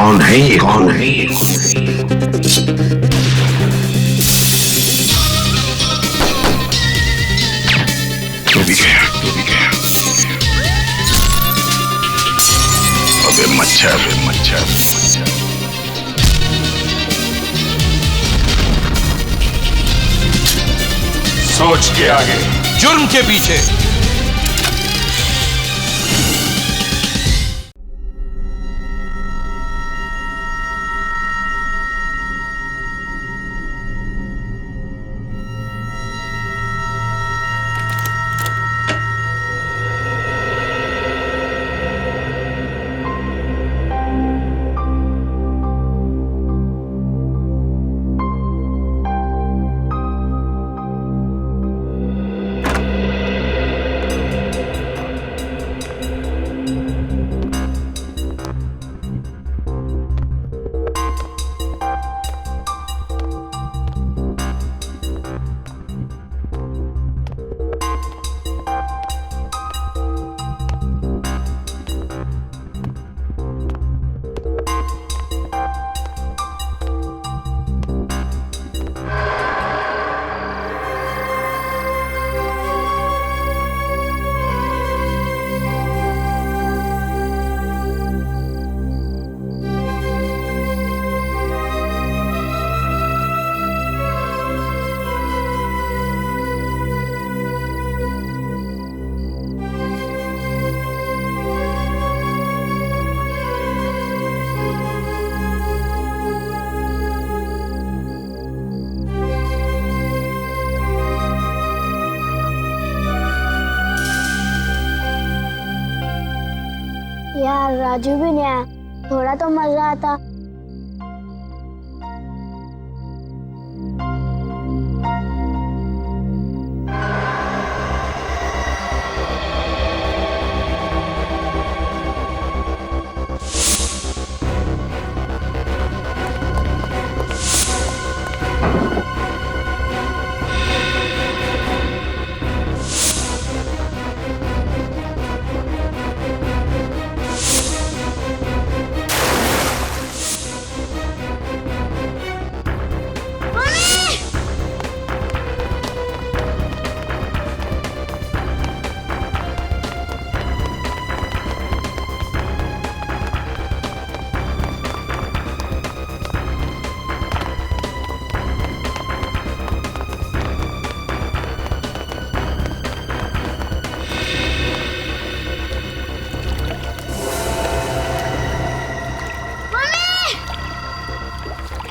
कौन है ये? कौन है ये? तू भी गया, तू भी गया। अबे मच्छर, मच्छर। सोच के आगे, जुर्म के पीछे। यार राजू भी नहीं आया, थोड़ा तो मजा आता।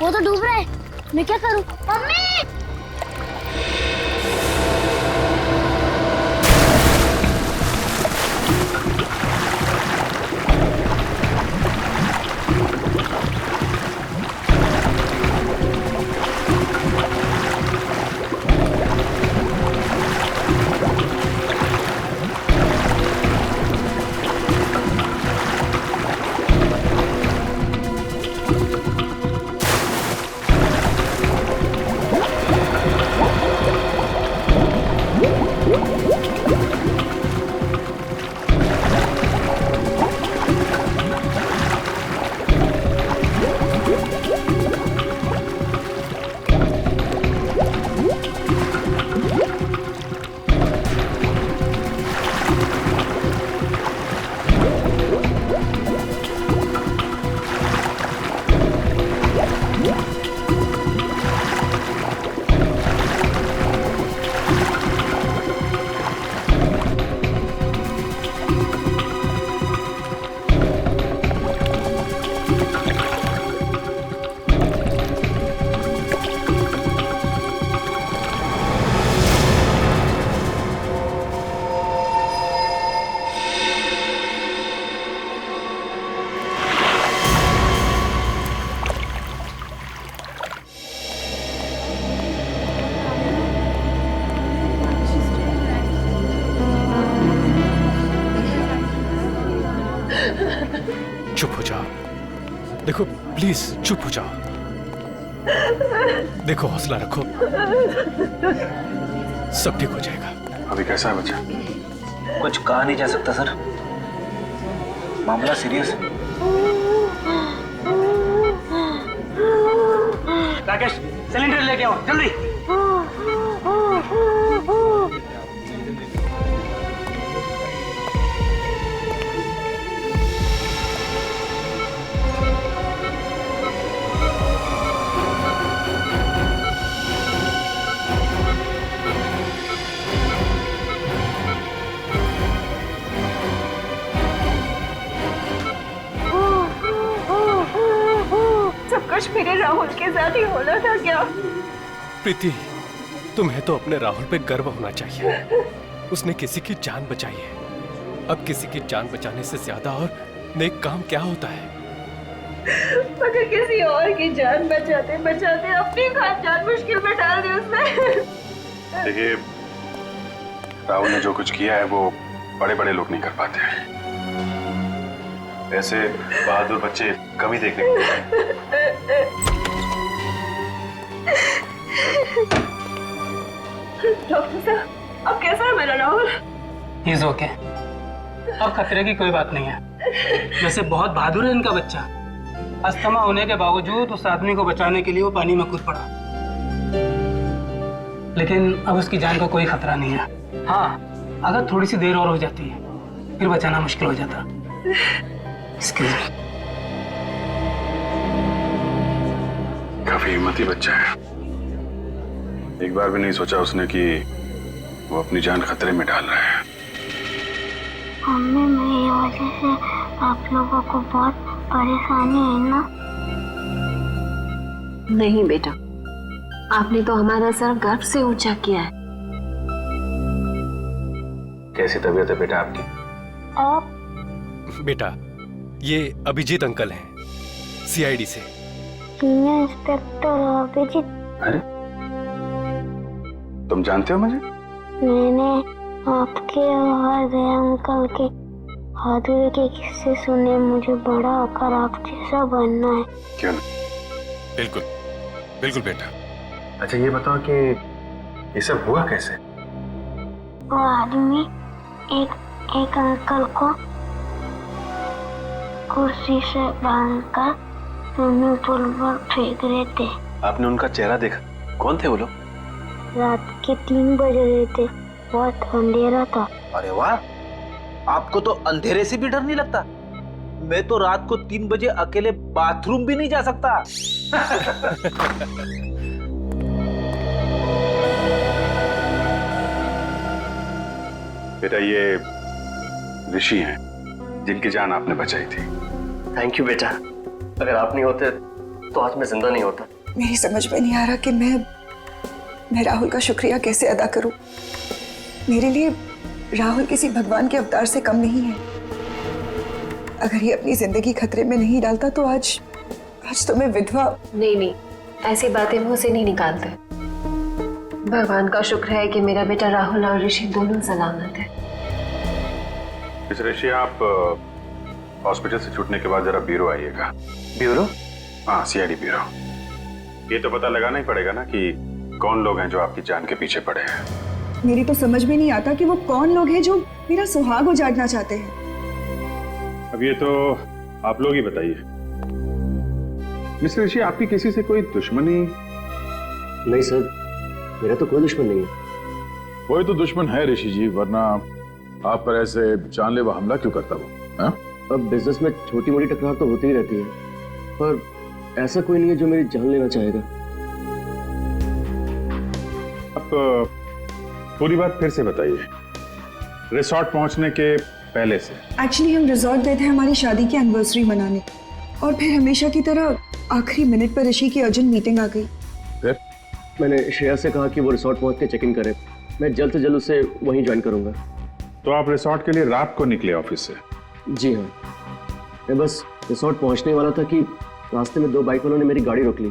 वो तो डूब रहा है, मैं क्या करूं? मम्मी! चुप हो जाओ। देखो प्लीज चुप हो जाओ। देखो हौसला रखो, सब ठीक हो जाएगा। अभी कैसा है बच्चा? कुछ कहा नहीं जा सकता सर, मामला सीरियस है। राकेश सिलेंडर लेके आओ जल्दी। सब कुछ मेरे राहुल के साथ ही होना था क्या? प्रीति, तुम्हें तो अपने राहुल पे गर्व होना चाहिए। उसने किसी की जान बचाई है। अब किसी की जान बचाने से ज्यादा और नेक काम क्या होता है? अगर किसी और की जान बचाते बचाते अपनी खास जान मुश्किल में डाल दी उसने। देखिए, राहुल ने जो कुछ किया है वो बड़े बड़े लोग नहीं कर पाते हैं। ऐसे बहादुर बच्चे कभी देखने को नहीं मिलते। डॉक्टर साहब, अब कैसा है मेरा राहुल? He's okay. अब खतरे की कोई बात नहीं है। वैसे बहुत बहादुर है इनका बच्चा। अस्थमा होने के बावजूद उस आदमी को बचाने के लिए वो पानी में कूद पड़ा, लेकिन अब उसकी जान को कोई खतरा नहीं है। हाँ, अगर थोड़ी सी देर और हो जाती है फिर बचाना मुश्किल हो जाता। Excuse me. काफी हिम्मती बच्चा है। एक बार भी नहीं सोचा उसने कि वो अपनी जान खतरे में डाल रहा है। मम्मी, मेरी वजह से आप लोगों को बहुत परेशानी है ना? नहीं बेटा, आपने तो हमारा सर गर्व से ऊंचा किया है। कैसी तबीयत है बेटा आपकी? आप बेटा, ये अभिजीत अंकल हैं, CID से। Senior inspector Abhijeet? अरे, तुम जानते हो मुझे? मैंने आपके और दया अंकल के बहादुरी के किस्से सुने। मुझे बड़ा होकर आप जैसा बनना है। क्यों नहीं? बिल्कुल बिल्कुल बेटा। अच्छा, ये बताओ कि ये सब हुआ कैसे? वो आदमी एक अंकल को कुर्सी से बांधकर स्विमिंग पूल पर फेंक रहे थे। आपने उनका चेहरा देखा? कौन थे वो लोग? रात के 3 बज रहे थे, बहुत अंधेरा था। अरे वाह, आपको तो अंधेरे से भी डर नहीं लगता? मैं तो रात को 3 बजे अकेले बाथरूम भी नहीं जा सकता। बेटा, ये ऋषि हैं जिनकी जान आपने बचाई थी। थैंक यू बेटा, अगर आप नहीं होते तो आज मैं जिंदा नहीं होता। मेरी समझ में नहीं आ रहा कि मैं राहुल का शुक्रिया कैसे अदा करूं। मेरे लिए राहुल किसी भगवान के अवतार से कम नहीं है। अगर ये अपनी जिंदगी खतरे में नहीं डालता तो आज तो मैं विधवा। नहीं, ऐसी बातें मुंह से नहीं निकालते। भगवान का शुक्र है कि मेरा बेटा राहुल और ऋषि दोनों सलामत है। मिस ऋषि, आप हॉस्पिटल से छूटने के बाद जरा ब्यूरो आइएगा। ब्यूरो? हाँ, CID ब्यूरो। ये तो पता लगाना ही पड़ेगा ना कि कौन लोग हैं जो आपकी जान के पीछे पड़े हैं। मेरी तो समझ में नहीं आता कि वो कौन लोग हैं जो मेरा सुहाग उजाड़ना चाहते हैं। अब ये तो आप लोग ही बताइए। मिस ऋषि, आपकी किसी से कोई दुश्मनी? नहीं सर, मेरा तो कोई दुश्मन नहीं है। कोई तो दुश्मन है ऋषि जी, वरना आप पर ऐसे जानलेवा हमला क्यों करता वो? हाँ? अब बिजनेस में छोटी मोटी टकरार तो होती ही रहती है, पर ऐसा कोई नहीं है जो मेरी जान लेना चाहेगा। आप पूरी बात फिर से बताइए, रिसोर्ट पहुंचने के पहले से। एक्चुअली हम रिजॉर्ट गए थे हमारी शादी की एनिवर्सरी मनाने, और फिर हमेशा की तरह आखिरी मिनट पर ऋषि की अर्जेंट मीटिंग आ गई। फिर मैंने श्रेया से कहा कि वो रिसोर्ट पहुंच के चेक इन करे। मैं जल्द से जल्द उसे वहीं ज्वाइन करूंगा। तो आप रिसोर्ट के लिए रात को निकले ऑफिस से? जी हाँ, मैं बस रिसोर्ट पहुंचने वाला था कि रास्ते में 2 बाइक वालों ने मेरी गाड़ी रोक ली।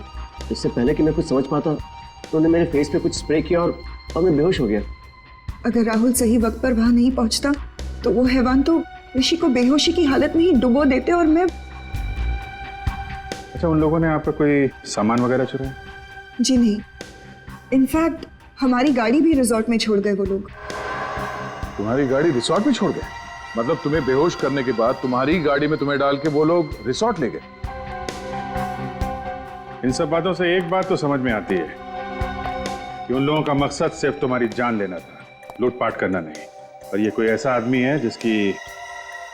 इससे पहले कि मैं कुछ समझ पाता तो उन्होंने मेरे फेस पे कुछ स्प्रे किया और मैं बेहोश हो गया। अगर राहुल सही वक्त पर वहां नहीं पहुंचता तो वो हैवान तो ऋषि को बेहोशी की हालत में ही डुबो देते और मैं। अच्छा, उन लोगों ने आपका कोई सामान वगैरह चुराया? जी नहीं, इनफैक्ट हमारी गाड़ी भी रिजॉर्ट में छोड़ गए वो लोग। तुम्हारी गाड़ी रिसोर्ट में छोड़ गए? मतलब तुम्हें बेहोश करने के बाद तुम्हारी गाड़ी में तुम्हें डाल के वो लोग रिसोर्ट ले गए? इन सब बातों से एक बात तो समझ में आती है कि उन लोगों का मकसद सिर्फ तुम्हारी जान लेना था, लूटपाट करना नहीं। और ये कोई ऐसा आदमी है जिसकी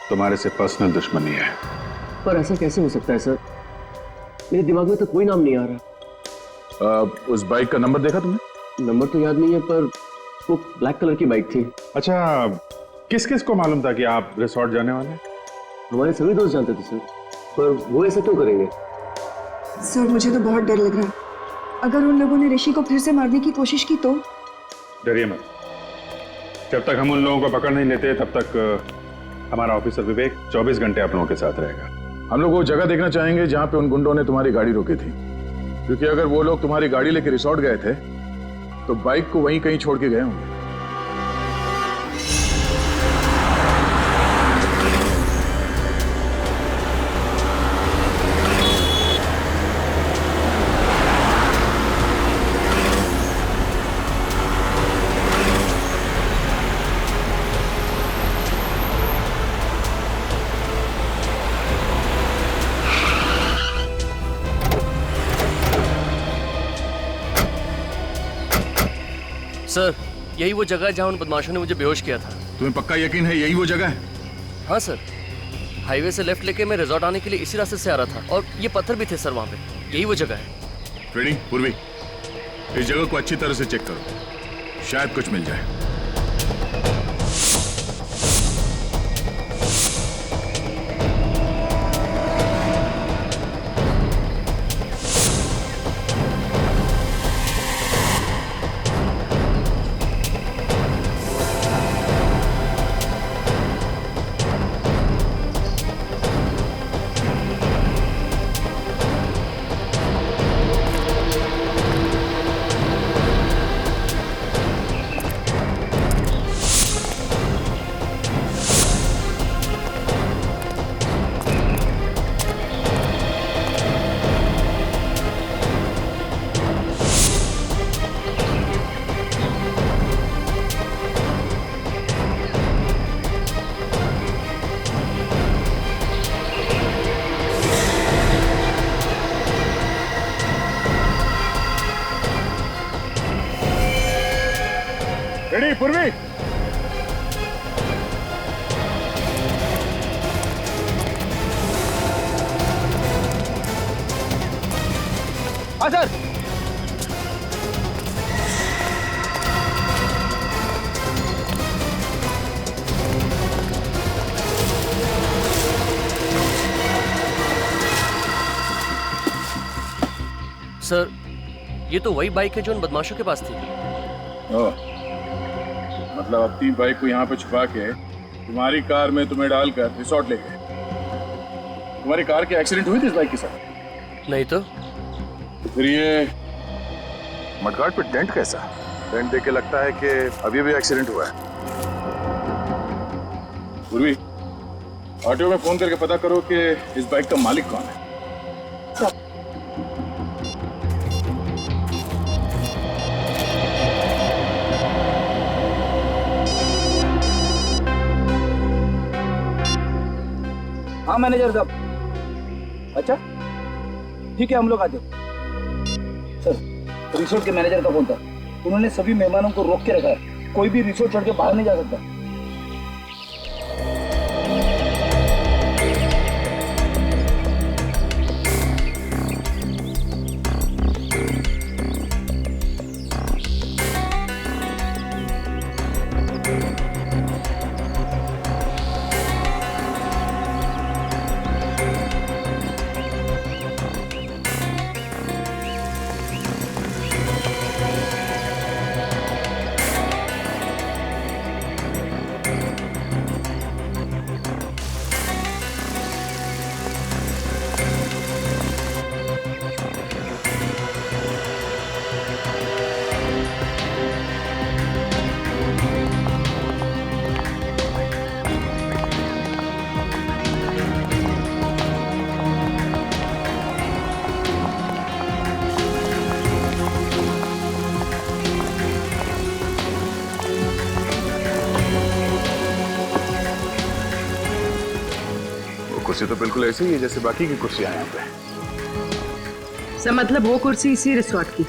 तुम्हारे से पर्सनल दुश्मनी है। पर ऐसा कैसे हो सकता है सर? मेरे दिमाग में तो कोई नाम नहीं आ रहा। उस बाइक का नंबर देखा तुमने? नंबर तो याद नहीं है, पर वो ब्लैक कलर की बाइक थी। अच्छा, किस किस को मालूम था कि आप रिसोर्ट जाने वाले हैं? हमारे सभी दोस्त जानते थे सर, पर वो ऐसा क्यों करेंगे? सर मुझे तो बहुत डर लग रहा है। अगर उन लोगों ने ऋषि को फिर से मारने की कोशिश की तो? डरिए मत। जब तक हम उन लोगों को पकड़ नहीं लेते तब तक हमारा ऑफिसर विवेक 24 घंटे आप लोगों के साथ रहेगा। हम लोग वो जगह देखना चाहेंगे जहां पे उन गुंडों ने तुम्हारी गाड़ी रोकी थी, क्योंकि अगर वो लोग तुम्हारी गाड़ी लेके रिसोर्ट गए थे तो बाइक को वहीं कहीं छोड़ के गए होंगे। सर, यही वो जगह है जहां उन बदमाशों ने मुझे बेहोश किया था। तुम्हें पक्का यकीन है यही वो जगह है? हाँ सर, हाईवे से लेफ्ट लेके मैं रिजॉर्ट आने के लिए इसी रास्ते से आ रहा था, और ये पत्थर भी थे सर वहाँ पे। यही वो जगह है। फ्रेडी, पूर्वी, इस जगह को अच्छी तरह से चेक करो, शायद कुछ मिल जाए। रेडी पूर्वी? हाँ सर। सर, ये तो वही बाइक है जो उन बदमाशों के पास थी। मतलब अपनी बाइक को यहाँ पे छुपा के तुम्हारी कार में तुम्हें डालकर रिसोर्ट ले गए। तुम्हारी कार की एक्सीडेंट हुई थी इस बाइक के साथ? नहीं तो फिर ये मडगार्ड पे डेंट कैसा? डेंट देख के लगता है कि अभी भी एक्सीडेंट हुआ है। पूर्वी, ऑटो में फोन करके पता करो कि इस बाइक का मालिक कौन है। हाँ मैनेजर साहब। अच्छा ठीक है, हम लोग आते। सर, रिसोर्ट के मैनेजर का फोन था। उन्होंने सभी मेहमानों को रोक के रखा है, कोई भी रिसोर्ट छोड़ के बाहर नहीं जा सकता। कुर्सी तो बिल्कुल ऐसी ही है जैसे बाकी की कुर्सियां यहाँ पे। सर मतलब वो कुर्सी इसी रिसोर्ट की।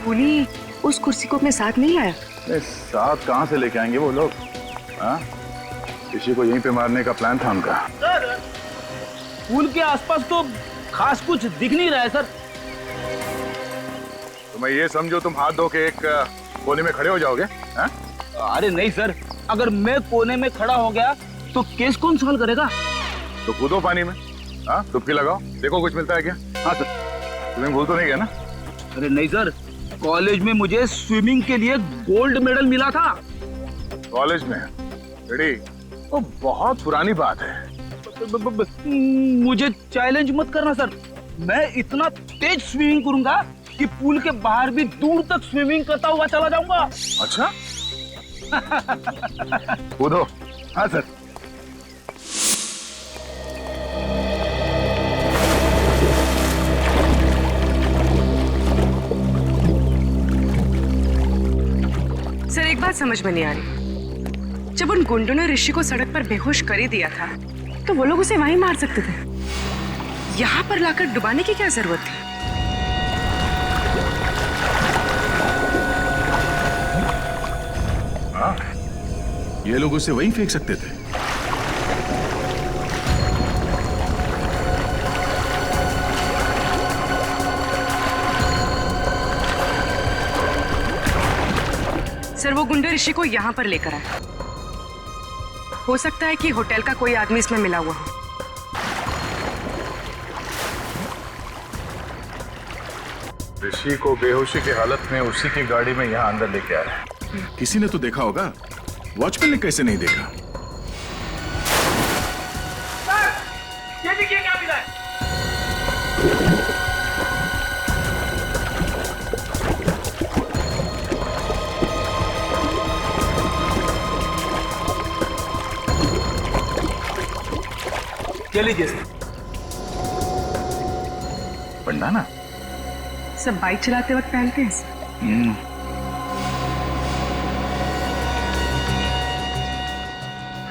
पुली उस कुर्सी को अपने साथ नहीं लाया? साथ कहाँ से लेके आएंगे वो लोग? हाँ, किसी को यहीं पे मारने का प्लान था उनका। सर पुल के आसपास तो खास कुछ दिख नहीं रहा है सर। तो मैं ये समझो तुम हाथ धो के एक कोने में खड़े हो जाओगे? हाँ? अरे नहीं सर, अगर मैं कोने में खड़ा हो गया तो केस कौन सॉल्व करेगा? तो कूदो पानी में, हाँ, डुबकी लगाओ, देखो कुछ मिलता है क्या? हाँ सर। तुम्हें भूल तो नहीं गया ना? अरे नहीं सर, कॉलेज में मुझे स्विमिंग के लिए गोल्ड मेडल मिला था। कॉलेज में? रेडी? वो बहुत पुरानी बात है। मुझे चैलेंज मत करना सर, मैं इतना तेज स्विमिंग करूंगा कि पूल के बाहर भी दूर तक स्विमिंग करता हुआ चला जाऊंगा। अच्छा? कूदो। हाँ सर। सर एक बात समझ में नहीं आ रही, जब उन गुंडों ने ऋषि को सड़क पर बेहोश कर ही दिया था तो वो लोग उसे वहीं मार सकते थे, यहाँ पर लाकर डुबाने की क्या जरूरत थी? हाँ, ये लोग उसे वहीं फेंक सकते थे। सर वो गुंडे ऋषि को यहाँ पर लेकर आए, हो सकता है कि होटल का कोई आदमी इसमें मिला हुआ हो। ऋषि को बेहोशी की हालत में उसी की गाड़ी में यहाँ अंदर लेके आया। किसी ने तो देखा होगा, वॉचमैन ने कैसे नहीं देखा? ये देखिए क्या मिला है। क्या लीजिए सर? बंडाना? सब बाइक चलाते वक्त पहनते हैं सर।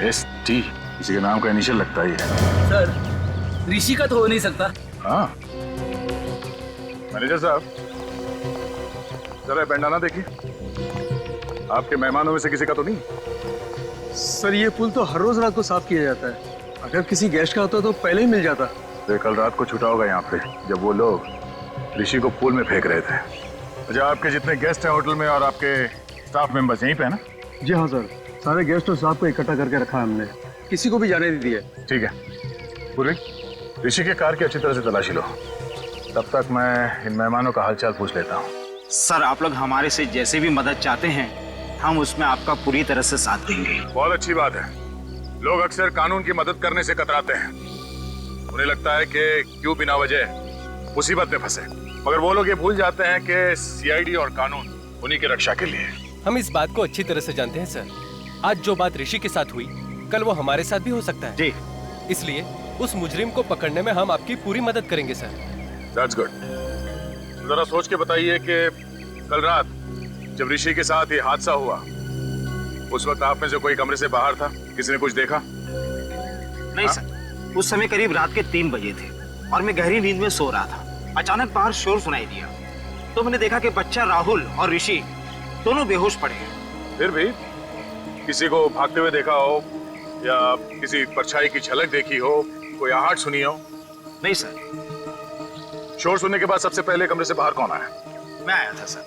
ST किसी के नाम का इनिशियल लगता ही है। सर ऋषि का तो हो नहीं सकता। हाँ, मैनेजर साहब जरा बंडाना देखिए, आपके मेहमानों में से किसी का तो नहीं? सर ये पुल तो हर रोज रात को साफ किया जाता है, अगर किसी गेस्ट का होता तो पहले ही मिल जाता। तो कल रात को छुटा होगा यहाँ पे जब वो लोग ऋषि को पूल में फेंक रहे थे। अच्छा, आपके जितने गेस्ट हैं होटल में और आपके स्टाफ मेंबर्स यहीं पे है ना? जी हाँ सर, सारे गेस्ट और स्टाफ को इकट्ठा करके रखा है हमने, किसी को भी जाने नहीं दिया। ठीक है पूर्वी, ऋषि के कार की अच्छी तरह से तलाशी लो, तब तक मैं इन मेहमानों का हालचाल पूछ लेता हूँ। सर आप लोग हमारे से जैसे भी मदद चाहते हैं हम उसमें आपका पूरी तरह से साथ देंगे। बहुत अच्छी बात है। लोग अक्सर कानून की मदद करने से कतराते हैं, उन्हें लगता है कि क्यों बिना वजह मुसीबत में फंसे, मगर वो लोग ये भूल जाते हैं कि CID और कानून उन्हीं की रक्षा के लिए। हम इस बात को अच्छी तरह से जानते हैं सर। आज जो बात ऋषि के साथ हुई कल वो हमारे साथ भी हो सकता है जी, इसलिए उस मुजरिम को पकड़ने में हम आपकी पूरी मदद करेंगे सर। That's good। जरा सोच के बताइए कि कल रात जब ऋषि के साथ ये हादसा हुआ उस वक्त आप में से कोई कमरे से बाहर था? किसी ने कुछ देखा? नहीं सर, उस समय करीब रात के 3 बजे थे और मैं गहरी नींद में सो रहा था। अचानक बाहर शोर सुनाई दिया तो मैंने देखा कि बच्चा राहुल और ऋषि दोनों बेहोश पड़े हैं। फिर भी किसी को भागते हुए देखा हो या किसी परछाई की झलक देखी हो, कोई आहट सुनी हो? नहीं सर। शोर सुनने के बाद सबसे पहले कमरे से बाहर कौन आया? मैं आया था सर,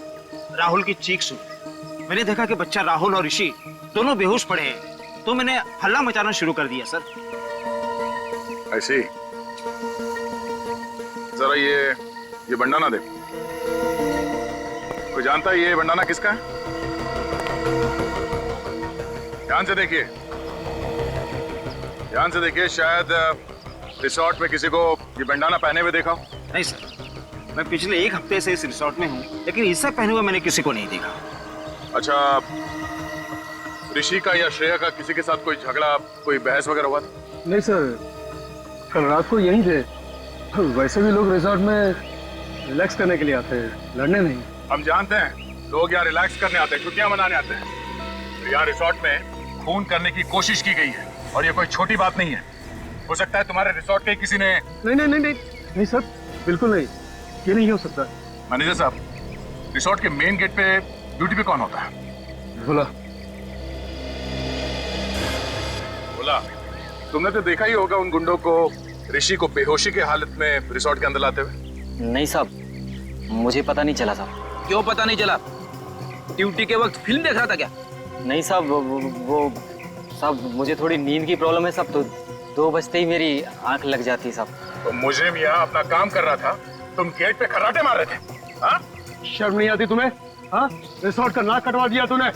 राहुल की चीख सुनी। मैंने देखा कि बच्चा राहुल और ऋषि दोनों बेहोश पड़े हैं तो मैंने हल्ला मचाना शुरू कर दिया सर। ऐसी जरा ये बंडाना देखो, कोई जानता है ये बंडाना किसका है? ध्यान से देखिए, ध्यान से देखिए, शायद रिसोर्ट में किसी को ये बंडाना पहने हुए देखा हो। नहीं सर, मैं पिछले 1 हफ्ते से इस रिसोर्ट में हूँ लेकिन इससे पहने हुए मैंने किसी को नहीं देखा। अच्छा, ऋषि का या श्रेया का किसी के साथ कोई झगड़ा, कोई बहस वगैरह हुआ था? नहीं सर, कल रात को यहीं थे। वैसे भी लोग रिसोर्ट में रिलैक्स करने के लिए आते हैं, लड़ने नहीं। हम जानते हैं लोग यहाँ रिलैक्स करने आते हैं, छुट्टियां मनाने आते हैं। तो यहाँ रिसोर्ट में खून करने की कोशिश की गई है और ये कोई छोटी बात नहीं है। हो सकता है तुम्हारे रिसोर्ट के किसी ने। नहीं नहीं नहीं नहीं नहीं सर, बिल्कुल नहीं। ये नहीं हो सकता। मैनेजर साहब, रिसोर्ट के मेन गेट पे ड्यूटी पे कौन होता है? बोला तुमने तो देखा ही होगा उन गुंडों को, ऋषि को बेहोशी के हालत में रिसोर्ट के अंदर लाते हुए। नहीं साहब, मुझे पता नहीं चला साहब। क्यों पता नहीं चला? ड्यूटी के वक्त फिल्म देख रहा था क्या? नहीं साहब, वो साहब मुझे थोड़ी नींद की प्रॉब्लम है साहब, तो 2 बजते ही मेरी आंख लग जाती है साहब। तो मुजरिम यहाँ अपना काम कर रहा था, तुम गेट पे खर्राटे मार रहे थे। हाँ? शर्म नहीं आती तुम्हें? हाँ, रिसोर्ट का नाक कटवा दिया तूने।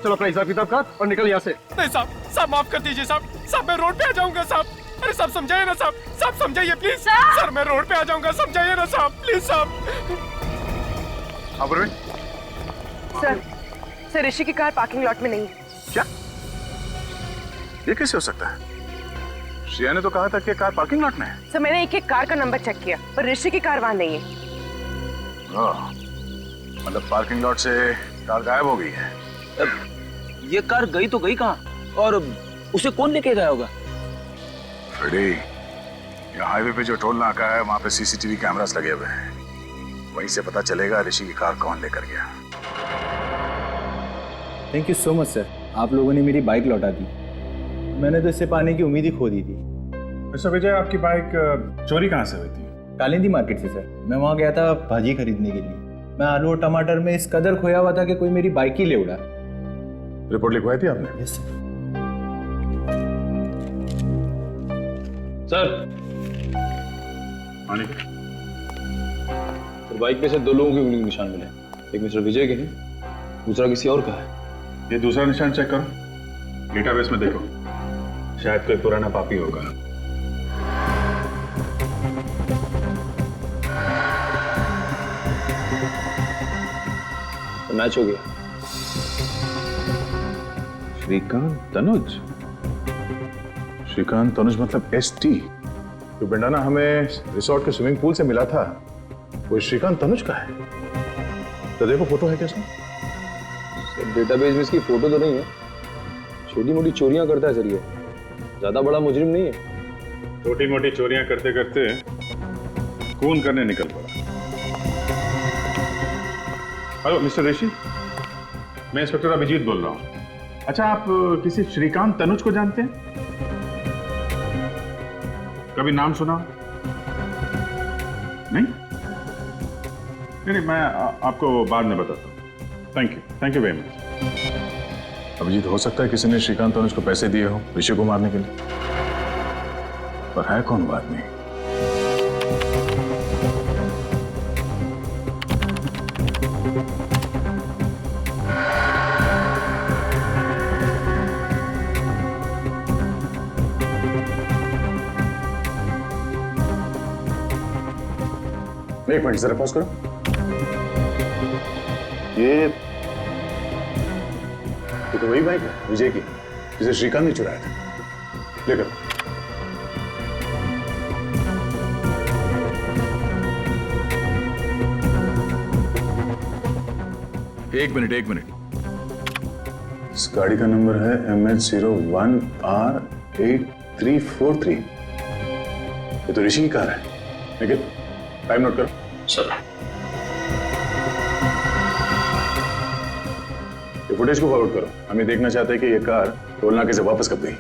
चलो अपना हिसाब किताब कर और निकल यहाँ से। नहीं साहब माफ कर दीजिए साहब मैं रोड पे आ जाऊंगा साहब। अरे साहब समझाइए ना साहब समझाइए प्लीज। सर मैं रोड पे आ जाऊंगा, समझाइए ना साहब प्लीज साहब। सर ऋषि की कार पार्किंग लॉट में नहीं है। क्या? ये कैसे हो सकता है? श्रेया ने तो कहा था कि कार पार्किंग लॉट में है। सर मैंने एक कार का नंबर चेक किया पर ऋषि की कार वहां नहीं है। मतलब पार्किंग लॉट से कार गायब हो गई है। ये कार गई तो गई कहाँ, और उसे कौन लेके गया होगा? फ्रेडी, ये हाईवे पे जो टोल नाका है वहां पे सीसीटीवी कैमरास लगे हुए हैं, वहीं से पता चलेगा ऋषि की कार कौन लेकर गया। Thank you so much sir, आप लोगों ने मेरी बाइक लौटा दी। मैंने तो इसे पाने की उम्मीद ही खो दी थी। मिस्टर विजय, आपकी बाइक चोरी कहाँ से हुई थी? कालिंदी मार्केट से सर। मैं वहाँ गया था भाजी खरीदने के लिए। मैं आलू और टमाटर में इस कदर खोया हुआ था कि कोई मेरी बाइक ही ले उड़ा। रिपोर्ट लिखवाई थी आपने? Yes sir. सर बाइक पे से 2 लोगों के उंगली के निशान मिले। एक मिस्टर विजय के हैं, दूसरा किसी और का है। ये दूसरा निशान चेक करो, डेटाबेस में देखो, शायद कोई पुराना पापी होगा। तो मैच हो गया। श्रीकांत तनुज मतलब ST, जो बंडाना हमें रिसोर्ट के स्विमिंग पूल से मिला था, वो श्रीकांत तनुज का है। तो देखो फोटो है क्या सर? डेटाबेस में इसकी फोटो तो नहीं है। छोटी मोटी चोरियां करता है सर, ये ज्यादा बड़ा मुजरिम नहीं है। छोटी मोटी चोरियां करते करते खून करने निकल पड़ा। हेलो मिस्टर ऋषि, मैं इंस्पेक्टर अभिजीत बोल रहा हूँ। अच्छा, आप किसी श्रीकांत तनुज को जानते हैं? कभी नाम सुना? नहीं, मैं आपको बाद में बताता हूँ। Thank you very much. Abhijeet, हो सकता है किसी ने श्रीकांत तनुज को पैसे दिए हो ऋषि को मारने के लिए, पर है कौन वो आदमी? एक मिनट जरा पॉज करो। ये तो वही बाइक है विजय की, जिसे श्रीकांत ने चुराया था। लेकर एक मिनट। इस गाड़ी का नंबर है MH01R8343। ये तो ऋषि की कार है। लेकिन टाइम नोट करो सर। ये फुटेज को फॉरवर्ड करो। हम ये देखना चाहते हैं कि ये कार टोल नाके से वापस कब गई।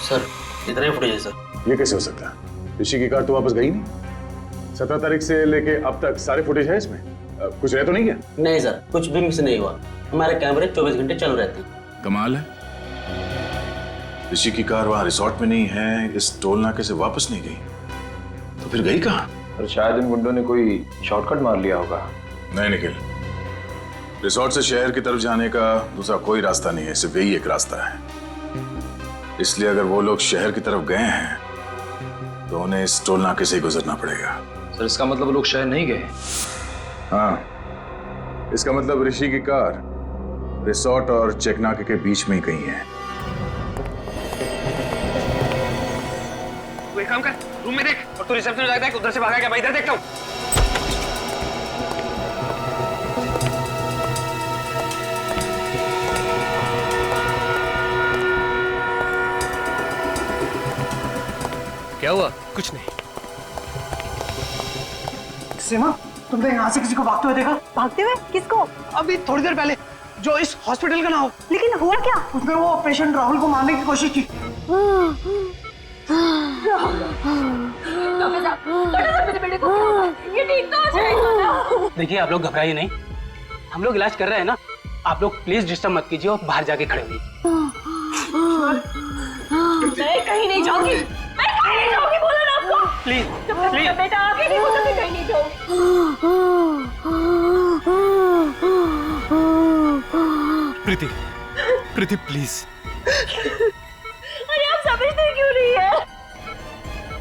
सर इतना ही फुटेज है सर। ये कैसे हो सकता है? ऋषि की कार तो वापस गई नहीं। 17 तारीख से लेके अब तक सारे फुटेज है इसमें। कुछ रह तो नहीं गया? नहीं सर, कुछ भी मिस नहीं हुआ। हमारे कैमरे 24 घंटे चालू रहते हैं। कमाल है, ऋषि की कार वहां रिसोर्ट में नहीं है, इस टोल नाके से वापस नहीं गई, तो फिर गई कहाँ? और शायद इन गुंडों ने कोई शॉर्टकट मार लिया होगा। नहीं निखिल, रिसोर्ट से शहर की तरफ जाने का दूसरा कोई रास्ता नहीं है, सिर्फ यही एक रास्ता है। इसलिए अगर वो लोग शहर की तरफ गए हैं तो उन्हें इस टोल नाके से ही गुजरना पड़ेगा। सर इसका मतलब लोग शहर नहीं गए? हाँ, इसका मतलब ऋषि की कार रिसोर्ट और चेक नाके के बीच में ही कहीं है। एक काम कर, रूम में देख, और तू रिसेप्शन में जाके देख, उधर से भागा क्या? मैं इधर देखता हूँ। क्या हुआ? कुछ नहीं। सीमा, तुमने यहाँ से किसी को भागते हुए देखा? भागते हुए? किसको? अभी थोड़ी देर पहले, जो इस हॉस्पिटल का ना हो। लेकिन हुआ क्या? उसने वो पेशेंट राहुल को मारने की कोशिश की। ये ठीक तो हो जाएगा ना? देखिए आप लोग घबराइए नहीं, हम लोग इलाज कर रहे हैं ना। आप लोग प्लीज डिस्टर्ब मत कीजिए और बाहर जाके खड़े होइए। मैं कहीं नहीं जाऊंगी, मैं कहीं नहीं जाऊंगी, बोला ना आपको। प्लीज प्लीज बेटा, आगे नहीं बोला, मैं कहीं नहीं जाऊंगी। प्रीति, प्रीति प्लीज। अरे आप समझते क्यों नहीं है?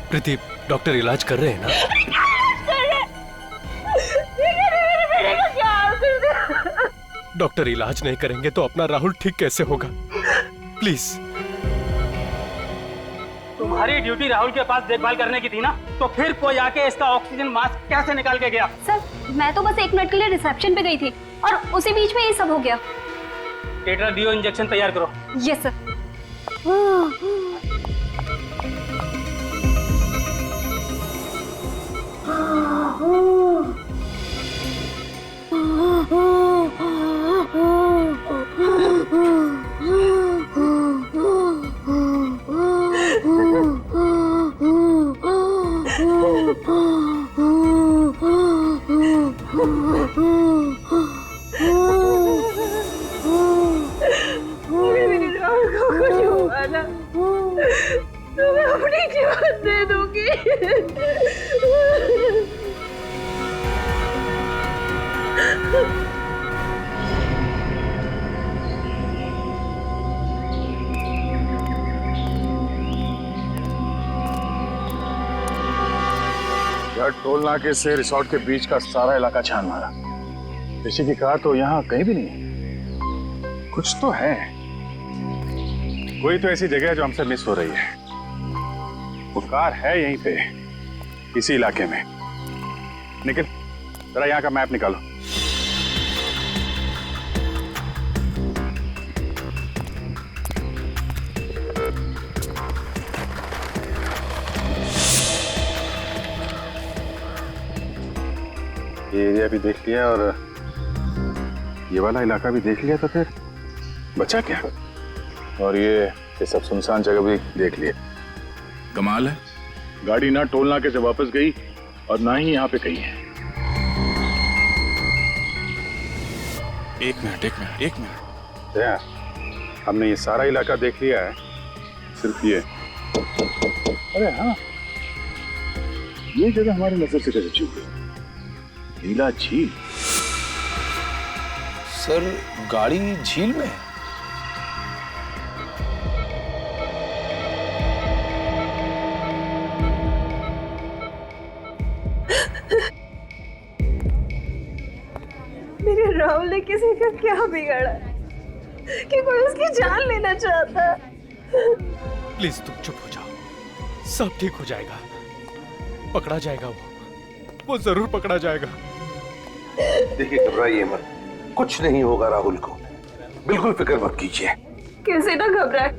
प्रीति, डॉक्टर इलाज कर रहे हैं ना? डॉक्टर इलाज नहीं करेंगे तो अपना राहुल ठीक कैसे होगा? प्लीज। तुम्हारी ड्यूटी राहुल के पास देखभाल करने की थी ना, तो फिर कोई आके इसका ऑक्सीजन मास्क कैसे निकाल के गया? सर, मैं तो बस 1 मिनट के लिए रिसेप्शन पे गई थी और उसी बीच में ये सब हो गया। टेट्राडियो इंजेक्शन तैयार करो। Yes sir. मैं अपनी जीवन दे दूंगी। यार, टोल नाके से रिसोर्ट के बीच का सारा इलाका छान मारा। ऋषि की कार तो यहाँ कहीं भी नहीं है। कुछ तो है, कोई तो ऐसी जगह है जो हमसे मिस हो रही है। वो कार है यहीं पे, इसी इलाके में। निखिल, जरा यहाँ का मैप निकालो। ये एरिया भी देख लिया और ये वाला इलाका भी देख लिया, तो फिर बचा क्या? और ये सब सुनसान जगह भी देख लिया। कमाल है, गाड़ी ना टोल नाके से वापस गई और ना ही यहाँ पे कहीं है। एक मिनट। यार, हमने ये सारा इलाका देख लिया है, सिर्फ ये। अरे हाँ, ये जगह हमारी नजर से कैसे चूक गई? नीला झील। सर, गाड़ी झील में है? मेरे राहुल ने किसी का क्या बिगाड़ा कि कोई उसकी जान लेना चाहता? प्लीज तुम चुप हो जाओ, सब ठीक हो जाएगा। पकड़ा जाएगा वो जरूर पकड़ा जाएगा। देखिए, घबराइए मत, कुछ नहीं होगा राहुल को, बिल्कुल फिक्र मत कीजिए। कैसे ना घबराए,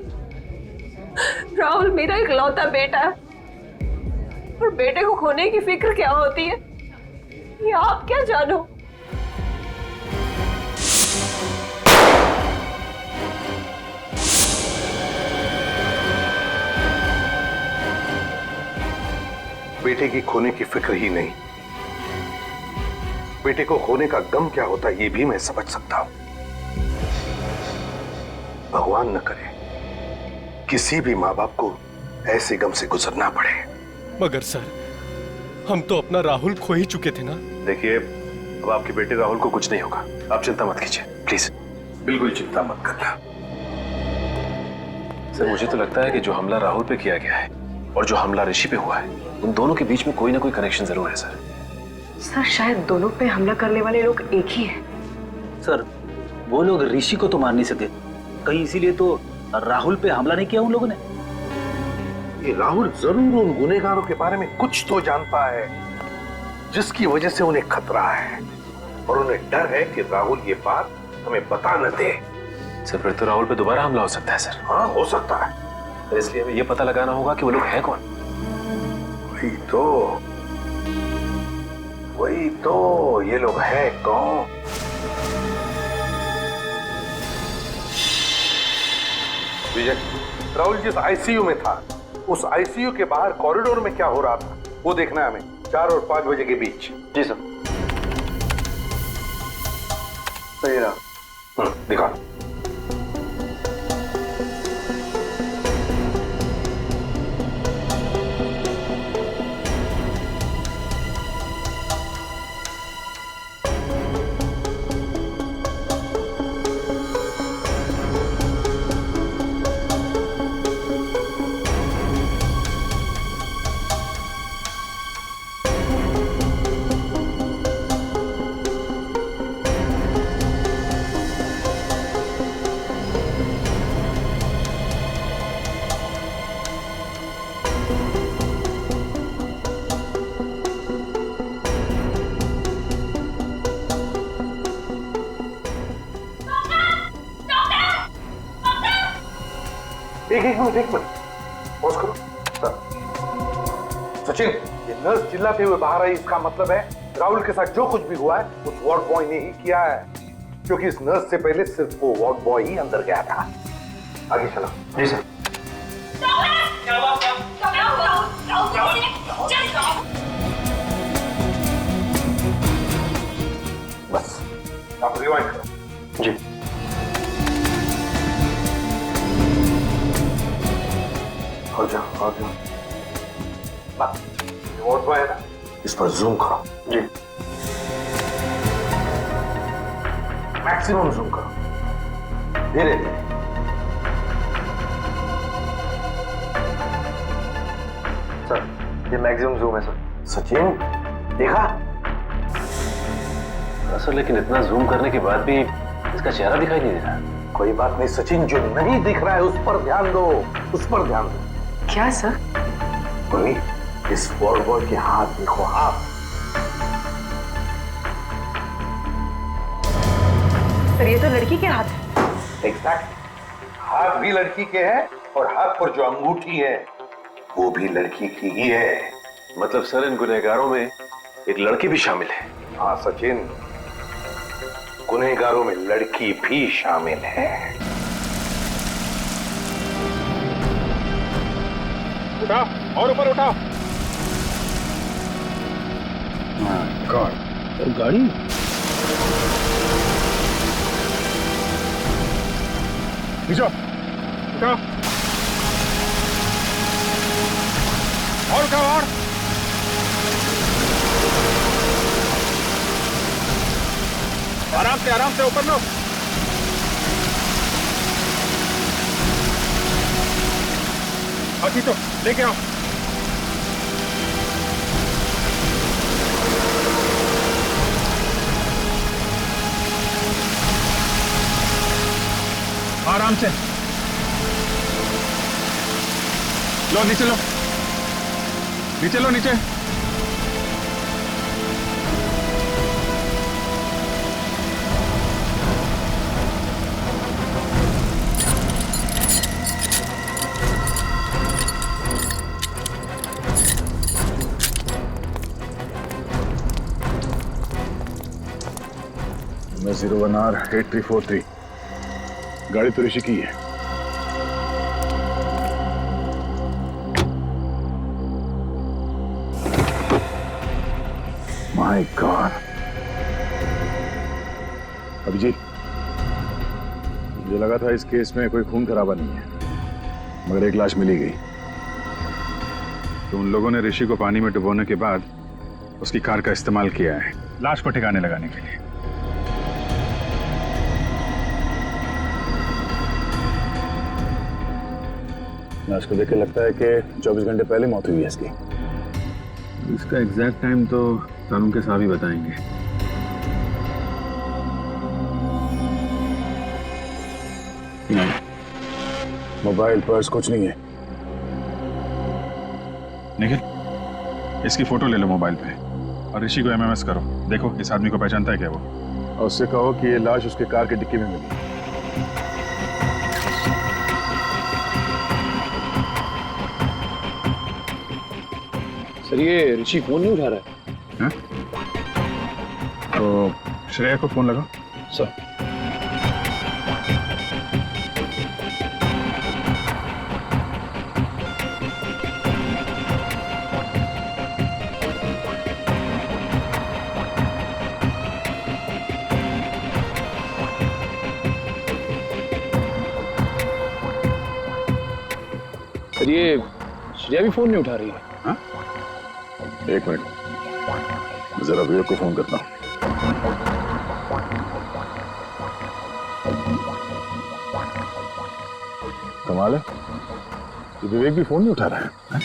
राहुल मेरा इकलौता बेटा है और बेटे को खोने की फिक्र क्या होती है ये आप क्या जानो। बेटे की खोने की फिक्र ही नहीं, बेटे को खोने का गम क्या होता है ये भी मैं समझ सकता हूं। भगवान न करे किसी भी माँ बाप को ऐसे गम से गुजरना पड़े। मगर सर, हम तो अपना राहुल खो ही चुके थे ना। देखिए, अब आपके बेटे राहुल को कुछ नहीं होगा, आप चिंता मत कीजिए, प्लीज बिल्कुल चिंता मत करना। सर, मुझे तो लगता है कि जो हमला राहुल पे किया गया है और जो हमला ऋषि पे हुआ है, उन दोनों के बीच में कोई ना कोई कनेक्शन जरूर है सर। सर, शायद दोनों पे हमला करने वाले लोग एक ही हैं। सर, वो लोग ऋषि को तो मार नहीं सके, कहीं इसीलिए तो राहुल पे हमला नहीं किया उन लोगों ने। ये राहुल जरूर उन गुनहगारों के बारे में कुछ तो जानता है जिसकी वजह से उन्हें खतरा है, और उन्हें डर है कि राहुल ये बात हमें बता न दे। सर फिर तो राहुल पे दोबारा हमला हो सकता है सर। हाँ हो सकता है। तो इसलिए हमें ये पता लगाना होगा कि वो लोग हैं कौन। वही तो ये लोग हैं कौन। विजय, राहुल जिस आईसीयू में था उस आईसीयू के बाहर कॉरिडोर में क्या हो रहा था वो देखना है हमें 4 और 5 बजे के बीच। जी सर। सही रहा। दिखा। एक मिनट पॉज करो। सचिन, ये नर्स चिल्लाते हुए बाहर आई, इसका मतलब है राहुल के साथ जो कुछ भी हुआ है उस वार्ड बॉय ने ही किया है, क्योंकि इस नर्स से पहले सिर्फ वो वार्ड बॉय ही अंदर गया था। आगे चलो। जी सर। बस आप रिवाइंड करो। जी। हो जाओ। वार्ड बॉय है ना, इस पर जूम करो। जी। मैक्सिमम जूम करो, धीरे धीरे। सर ये मैक्सिमम जूम है सर। सचिन देखा? सर लेकिन इतना जूम करने के बाद भी इसका चेहरा दिखाई नहीं दे रहा। कोई बात नहीं सचिन, जो नहीं दिख रहा है उस पर ध्यान दो, उस पर ध्यान दो। क्या सर? बोली, इस वार्ड बॉय के हाथ देखो, हाथ। सर ये तो लड़की के हाथ है। एग्जैक्ट, हाथ भी लड़की के हैं और हाथ पर जो अंगूठी है वो भी लड़की की ही है। मतलब सर इन गुनहगारों में एक लड़की भी शामिल है? हाँ सचिन, गुनहगारों में लड़की भी शामिल है। उठाओ और ऊपर उठाओ। और गाड़ी नीचे उठाओ और उठाओ और आराम से ऊपर लो। अभी तो लेके आओ। आराम से लो, नीचे लो, नीचे लो, नीचे। मैं 01R8343, गाड़ी तो ऋषि की है। My God. अभिजीत, मुझे लगा था इस केस में कोई खून खराबा नहीं है, मगर एक लाश मिली गई। तो उन लोगों ने ऋषि को पानी में डुबोने के बाद उसकी कार का इस्तेमाल किया है लाश को ठिकाने लगाने के लिए। लाश को देख के लगता है कि 24 घंटे पहले मौत हुई है इसकी। इसका एग्जैक्ट टाइम तो कानून के साहब ही बताएंगे। नहीं, मोबाइल पर्स कुछ नहीं है। निखिल, इसकी फोटो ले लो मोबाइल पे और ऋषि को एमएमएस करो। देखो इस आदमी को पहचानता है क्या वो, और उससे कहो कि ये लाश उसके कार की डिक्की में मिली। सर ये ऋषि फोन नहीं उठा रहा है। तो श्रेया को फोन लगा। सर सर ये श्रेया भी फोन नहीं उठा रही है। हाँ? एक मिनट, जरा विवेक को फोन करता हूँ। कमाल है, ये विवेक भी फोन नहीं उठा रहा है।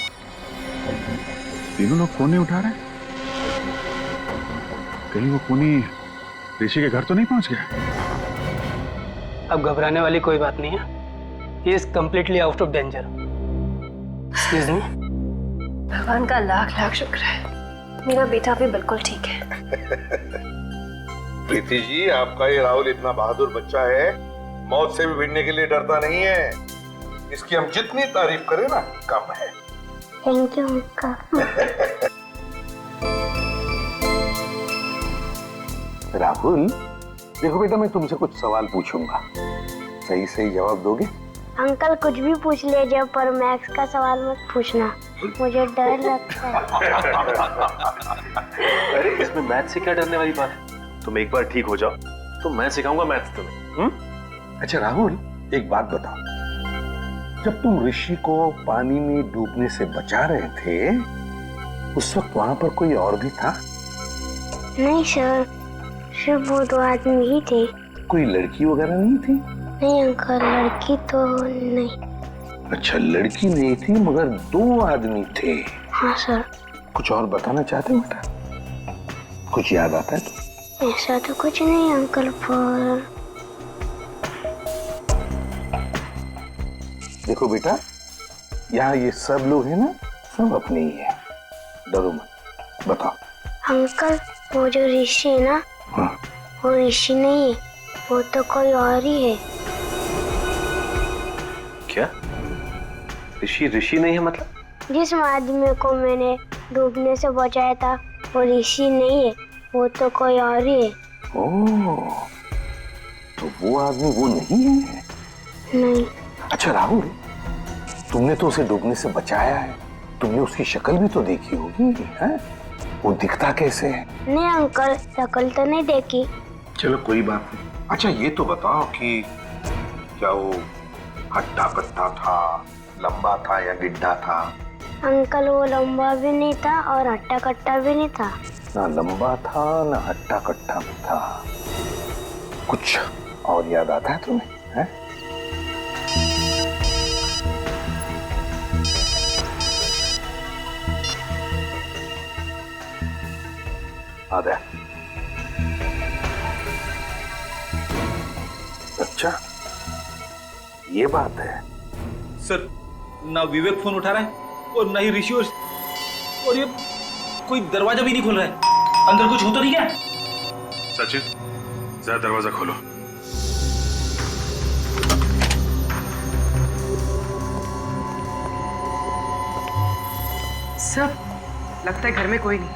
तीनों लोग फोन नहीं उठा रहे। कहीं वो खूनी ऋषि के घर तो नहीं पहुंच गया? अब घबराने वाली कोई बात नहीं है। He is completely out of danger. Excuse me? भगवान का लाख लाख शुक्र है, मेरा बेटा भी बिल्कुल ठीक है। प्रीति जी, आपका ये राहुल इतना बहादुर बच्चा है, मौत से भी भिड़ने के लिए डरता नहीं है। इसकी हम जितनी तारीफ करें ना कम है। Thank you uncle. राहुल, देखो बेटा, मैं तुमसे कुछ सवाल पूछूंगा, सही सही जवाब दोगे? अंकल कुछ भी पूछ लीजिए, पर मैथ्स का सवाल मत पूछना, मुझे डर लगता है। अरे इसमें मैथ से क्या डरने वाली बात है? तुम एक बार ठीक हो जाओ तो मैं सिखाऊंगा मैथ्स तुम्हें। अच्छा राहुल, एक बात बताओ, जब तुम ऋषि को पानी में डूबने से बचा रहे थे, उस वक्त वहां पर कोई और भी था? नहीं सर, सिर्फ वो दो आदमी ही थे। कोई लड़की वगैरह नहीं थी? नहीं अंकल, लड़की तो नहीं। अच्छा, लड़की नहीं थी मगर दो आदमी थे। हाँ सर। कुछ और बताना चाहते हो बेटा? कुछ याद आता है तो? ऐसा तो कुछ नहीं अंकल, पर देखो बेटा, यहाँ ये सब लोग हैं ना, सब अपने ही है, डरो मत। बताओ। अंकल वो जो ऋषि है ना, हाँ। वो ऋषि नहीं है, वो तो कोई और ही है। क्या? ऋषि नहीं है मतलब? जिस आदमी को मैंने डूबने से बचाया था वो ऋषि नहीं है, वो तो कोई और ही है। ओह, तो वो आदमी वो नहीं है? नहीं। अच्छा राहुल, तुमने तो उसे डूबने से बचाया है, तुमने उसकी शक्ल भी तो देखी होगी, है? वो दिखता कैसे है? नहीं अंकल, शक्ल तो नहीं देखी। चलो कोई बात नहीं। अच्छा ये तो बताओ कि क्या वो हट्टा कट्टा था, लंबा था या गिड्ढा था? अंकल वो लंबा भी नहीं था और हट्टा कट्टा भी नहीं था। ना लंबा था ना हट्टा कट्टा भी था। कुछ और याद आता है तुम्हें? है? आधा। अच्छा ये बात है। सर, ना विवेक फोन उठा रहा है और ना ही ऋषि, और ये कोई दरवाजा भी नहीं खोल रहा है। अंदर कुछ हो तो नहीं क्या? सचिन, जरा दरवाजा खोलो। सब लगता है घर में कोई नहीं।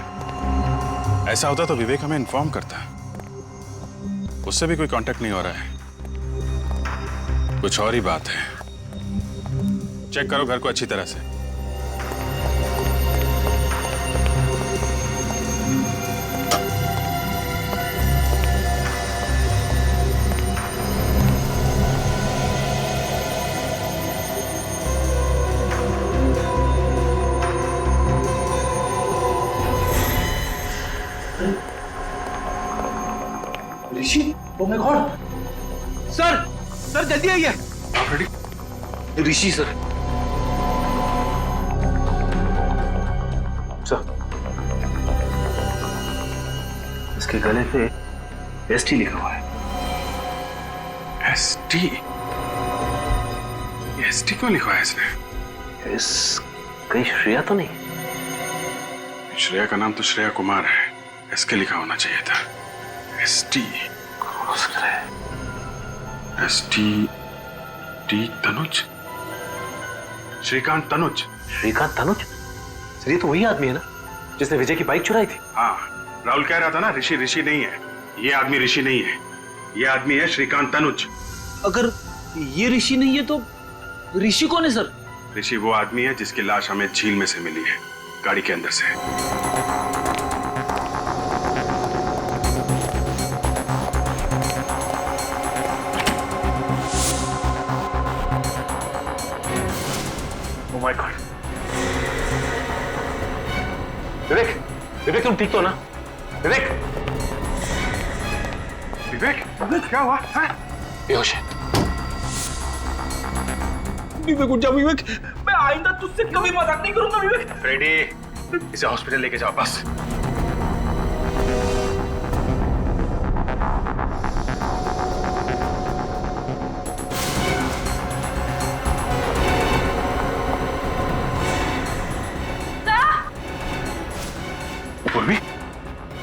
ऐसा होता तो विवेक हमें इन्फॉर्म करता। उससे भी कोई कांटेक्ट नहीं हो रहा है। कुछ और ही बात है। चेक करो घर को अच्छी तरह से। ऋषि, ओ माय गॉड! सर जल्दी आइए। आप रेडी? ऋषि सर। इसके गले पे एसटी लिखा हुआ है। एसटी? एसटी क्यों लिखा है इसने? इस कहीं श्रेया तो नहीं? श्रेया का नाम तो श्रेया कुमार है, इसके लिखा होना चाहिए था। ST तनुज, श्रीकांत तनुज। श्रीकांत तनुज? सर ये तो वही आदमी है ना जिसने विजय की बाइक चुराई थी। हाँ, राहुल कह रहा था ना, ऋषि नहीं है ये आदमी, ऋषि नहीं है ये आदमी है श्रीकांत तनुज। अगर ये ऋषि नहीं है तो ऋषि कौन है सर? ऋषि वो आदमी है जिसकी लाश हमें झील में से मिली है, गाड़ी के अंदर से। Oh my God! विवेक तुम ठीक तो ना? विवेक क्या हुआ? बेहोश है। विवेक उठ जा विवेक, मैं आइंदा तुझसे कभी मजाक नहीं करूंगा विवेक। फ्रेडी, इसे हॉस्पिटल लेके जाओ बस। पूर्वी,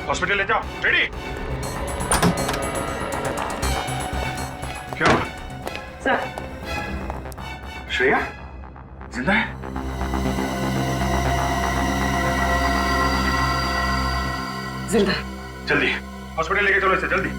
हॉस्पिटल ले जाओ। फ्रेडी, क्या हुआ? सर, श्रेया जिंदा है? जिंदा। जल्दी हॉस्पिटल लेके चलो इसे, जल्दी।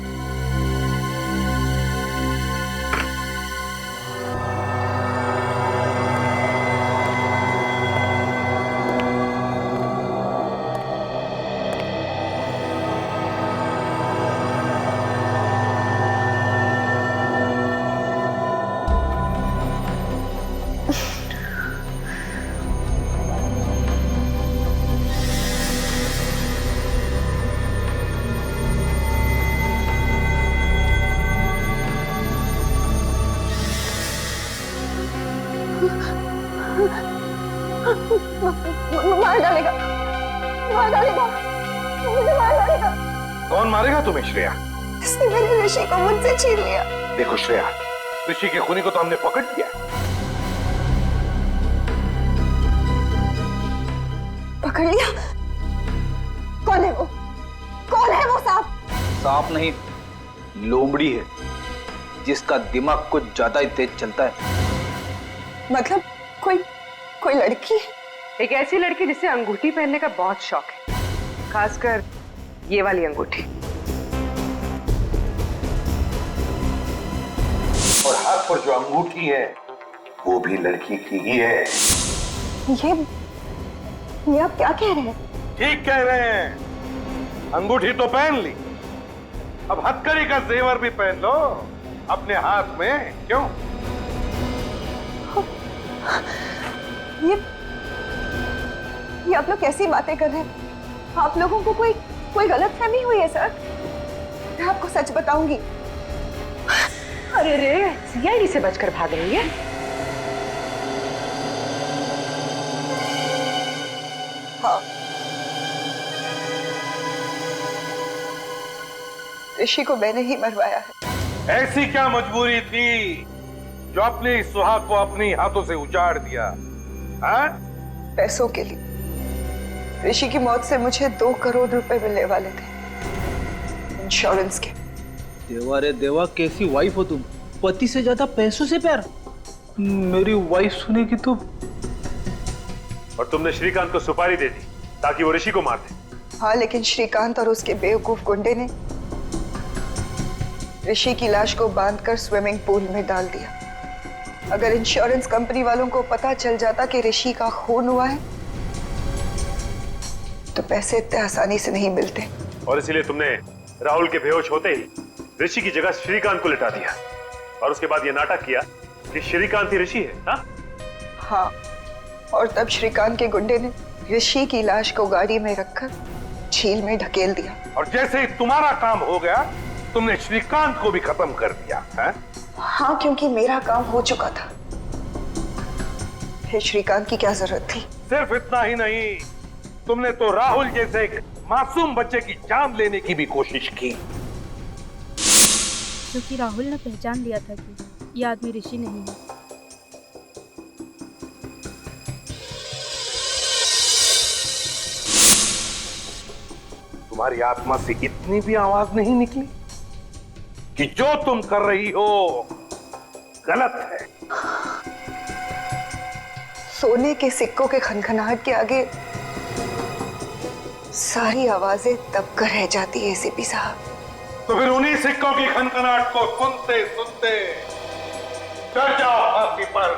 मार डालेगा, मार डालेगा, मुझे मार डालेगा। कौन मारेगा तुम्हें श्रेया? इसने मेरे ऋषि को मुझसे छीन लिया। देखो श्रेया, ऋषि के खूनी को तो हमने पकड़ लिया। पकड़ लिया? कौन है वो? कौन है वो सांप? सांप नहीं, लोमड़ी है जिसका दिमाग कुछ ज्यादा ही तेज चलता है। मतलब कोई लड़की? एक ऐसी लड़की जिसे अंगूठी पहनने का बहुत शौक है, खासकर ये वाली अंगूठी। और हाथ पर जो अंगूठी है वो भी लड़की की ही है। ये आप क्या कह रहे हैं? ठीक कह रहे हैं। अंगूठी तो पहन ली, अब हथकड़ी का जेवर भी पहन लो अपने हाथ में। क्यों? ये आप लोग कैसी बातें कर रहे हैं? आप लोगों को कोई गलतफहमी हुई है सर? मैं आपको सच बताऊंगी। अरे रे, CID से बचकर भाग रही है। हाँ, ऋषि को मैंने ही मरवाया है। ऐसी क्या मजबूरी थी जो अपने इस सुहाग को अपने हाथों से उजाड़ दिया? हाँ? पैसों के लिए। ऋषि की मौत से मुझे 2 करोड़ रुपए मिलने वाले थे, इंश्योरेंस के। देवा रे देवा, कैसी वाइफ हो तुम? पति से ज्यादा पैसों से प्यार? मेरी वाइफ सुनेगी तो। और तुमने श्रीकांत को सुपारी दे दी ताकि वो ऋषि को मार दे। हाँ, लेकिन श्रीकांत और उसके बेवकूफ गुंडे ने ऋषि की लाश को बांधकर स्विमिंग पूल में डाल दिया। अगर इंश्योरेंस कंपनी वालों को पता चल जाता कि ऋषि का खून हुआ है तो पैसे इतने आसानी से नहीं मिलते। और इसीलिए तुमने राहुल के बेहोश होते ही ऋषि की जगह श्रीकांत को लिटा दिया और उसके बाद ये नाटक किया कि श्रीकांत ही ऋषि है। हाँ, और तब श्रीकांत के गुंडे ने ऋषि की लाश को गाड़ी में रखकर झील में ढकेल दिया। और जैसे ही तुम्हारा काम हो गया तुमने श्रीकांत को भी खत्म कर दिया है? हाँ, क्योंकि मेरा काम हो चुका था। फिर श्रीकांत की क्या जरूरत थी? सिर्फ इतना ही नहीं, तुमने तो राहुल जैसे एक मासूम बच्चे की जान लेने की भी कोशिश की। क्योंकि राहुल ने पहचान लिया था कि ये आदमी ऋषि नहीं है। तुम्हारी आत्मा से इतनी भी आवाज नहीं निकली कि जो तुम कर रही हो गलत है? सोने के सिक्कों के खनखनाहट के आगे सारी आवाजें दबकर रह जाती है एसीपी साहब। तो फिर उन्हीं सिक्कों की खनखनाहट को सुनते सुनते डर जाओ फांसी पर।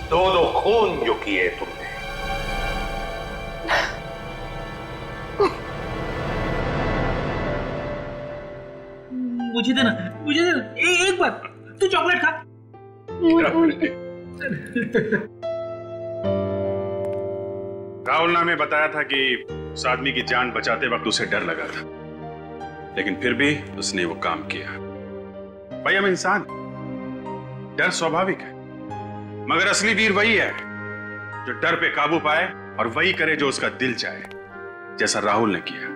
दो दो खून जो किए तुमने। मुझे देना, एक बार तू चॉकलेट खा। राहुल ने हमें बताया था कि उस आदमी की जान बचाते वक्त उसे डर लगा था, लेकिन फिर भी उसने वो काम किया। भाई हम इंसान, डर स्वाभाविक है, मगर असली वीर वही है जो डर पे काबू पाए और वही करे जो उसका दिल चाहे, जैसा राहुल ने किया।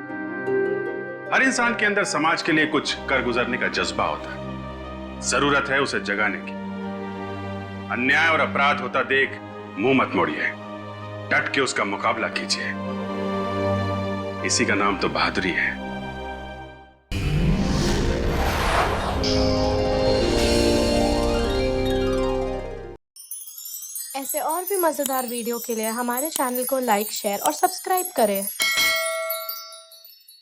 हर इंसान के अंदर समाज के लिए कुछ कर गुजरने का जज्बा होता है, जरूरत है उसे जगाने की। अन्याय और अपराध होता देख मुंह मत मोड़िए, डट के उसका मुकाबला कीजिए। इसी का नाम तो बहादुरी है। ऐसे और भी मजेदार वीडियो के लिए हमारे चैनल को लाइक, शेयर और सब्सक्राइब करें।